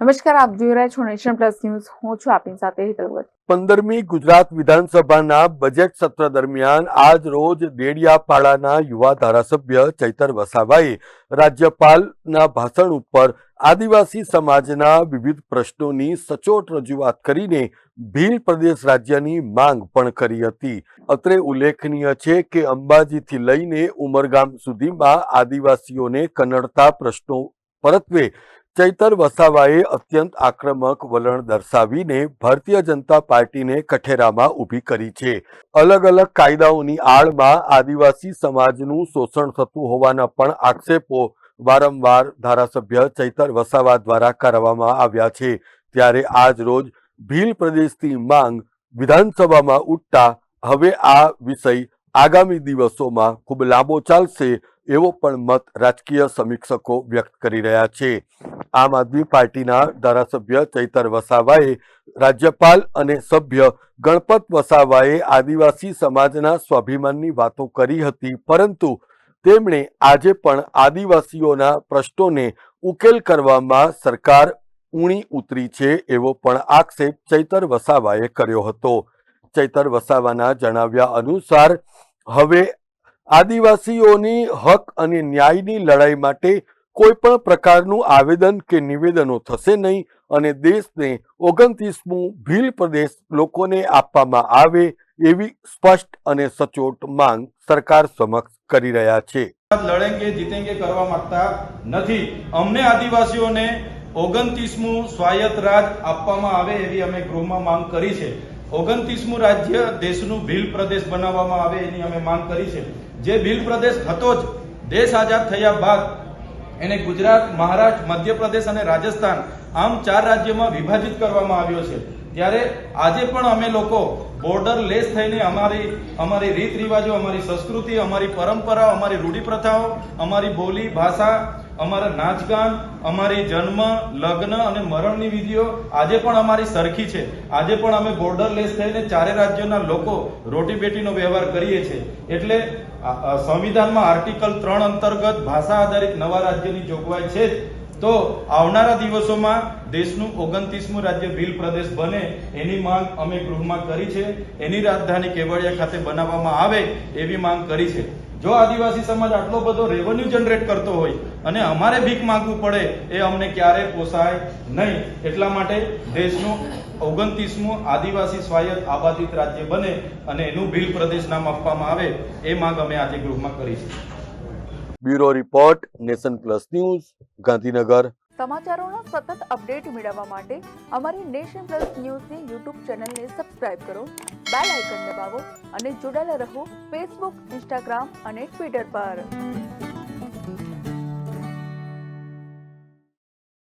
નમસ્કાર, આપ જોઈ રહ્યા છો નેશન પ્લસ ન્યૂઝ. હું છું આપની સાથે હેતલ ભટ્ટ. 15મી ગુજરાત વિધાનસભાના બજેટ સત્ર દરમિયાન આજ રોજ ડેડિયાપાડાના યુવા ધારાસભ્ય ચૈતર વસાવાએ રાજ્યપાલના ભાષણ ઉપર આદિવાસી સમાજના વિવિધ પ્રશ્નોની સચોટ રજૂઆત કરીને ભીલ પ્રદેશ રાજ્યની માંગ પણ કરી હતી. અત્રે ઉલ્લેખનીય છે કે અંબાજીથી લઈને ઉમરગામ સુધીમાં આદિવાસીઓને કનડતા પ્રશ્નો પરત્વે ચૈતર વસાવાએ અત્યંત આક્રમક વલણ દર્શાવીને ભારતીય જનતા પાર્ટીને કઠેરામાં ઊભી કરી છે. અલગ અલગ કાયદાઓની આડમાં આદિવાસી સમાજનું શોષણ થતું હોવાના પણ આક્ષેપો વારંવાર ધારાસભ્ય ચૈતર વસાવા દ્વારા કરવામાં આવ્યા છે. ત્યારે આજ રોજ ભીલ પ્રદેશની માંગ વિધાનસભામાં ઉઠતા હવે આ વિષય આગામી દિવસોમાં ખૂબ લાંબો ચાલશે એવો પણ મત રાજકીય સમીક્ષકો વ્યક્ત કરી રહ્યા છે. આમ આદમી પાર્ટીના ધારાસભ્ય ચૈતર વસાવાએ રાજ્યપાલ અને સભ્ય ગણપત વસાવાએ આદિવાસી સમાજના સ્વાભિમાનની વાતો કરી હતી, પરંતુ તેમણે આજે પણ આદિવાસીઓના પ્રશ્નોને ઉકેલ કરવામાં સરકાર ઊણી ઉતરી છે એવો પણ આક્ષેપ ચૈતર વસાવાએ કર્યો હતો. ચૈતર વસાવાના જણાવ્યા અનુસાર હવે આદિવાસીઓની હક અને ન્યાયની લડાઈ માટે કોઈ પણ પ્રકારનું આવેદન કે નિવેદનો થશે નહીં અને દેશને 29મું ભીલ પ્રદેશ લોકોને આપવામાં આવે એવી સ્પષ્ટ અને સચોટ માંગ સરકાર સમક્ષ કરી રહ્યા છે. લડેંગે જીતેંગે કરવા માંગતા નથી. અમને આદિવાસીઓને 29મું સ્વાયત્ત રાજ આપવામાં આવે એવી અમે ગૃહમાં માંગ કરી છે. 29મું રાજ્ય દેશનું ભીલ પ્રદેશ બનાવવામાં આવે એની અમે માંગ કરી છે. જે ભીલ પ્રદેશ હતો જ દેશ આઝાદ થયા બાદ એને ગુજરાત, મહારાષ્ટ્ર, મધ્યપ્રદેશ અને રાજસ્થાન આમ 4 રાજ્યોમાં વિભાજિત કરવામાં આવ્યો છે. ત્યારે આજે પણ અમે લોકો બોર્ડર લેસ થઈને અમારી રીત રિવાજો, અમારી સંસ્કૃતિ, અમારી પરંપરા, અમારી રૂઢિપ્રથાઓ, અમારી બોલી ભાષા, અમારા નાચગાન, અમારી જન્મ, લગ્ન અને મરણની વિધિઓ આજે પણ અમારી સરખી છે. આજે પણ અમે બોર્ડર લેસ થઈને 4 રાજ્યોના લોકો રોટી બેટીનો વ્યવહાર કરીએ છીએ. એટલે સંવિધાનમાં આર્ટિકલ 3 અંતર્ગત ભાષા આધારિત નવા રાજ્યની જોગવાઈ છે. તો આવનારા દિવસોમાં દેશનું 29મું રાજ્ય ભીલ પ્રદેશ બને એની માંગ અમે ગૃહમાં કરી છે. એની રાજધાની કેવડિયા ખાતે બનાવવામાં આવે એવી માંગ કરી છે. જો આદિવાસી સમાજ આટલો બધો રેવન્યુ જનરેટ કરતો હોય અને અમારે ભીખ માંગવું પડે એ અમને ક્યારે પોસાય નહીં. એટલા માટે દેશનું 29મું આદિવાસી સ્વાયત્ત આબાદિત રાજ્ય બને અને એનું ભીલ પ્રદેશ નામ આપવામાં આવે એ માંગ અમે આજે ગૃહમાં કરી છે. Bureau report, Nation Plus News, Gandhinagar. સમાચારોના સતત અપડેટ મેળવવા માટે અમારી નેશન પ્લસ ન્યૂઝની યુટ્યુબ ચેનલને સબસ્ક્રાઇબ કરો, બેલ આઇકન દબાવો અને જોડાયેલા રહો ફેસબુક, ઇન્સ્ટાગ્રામ અને ટ્વિટર પર.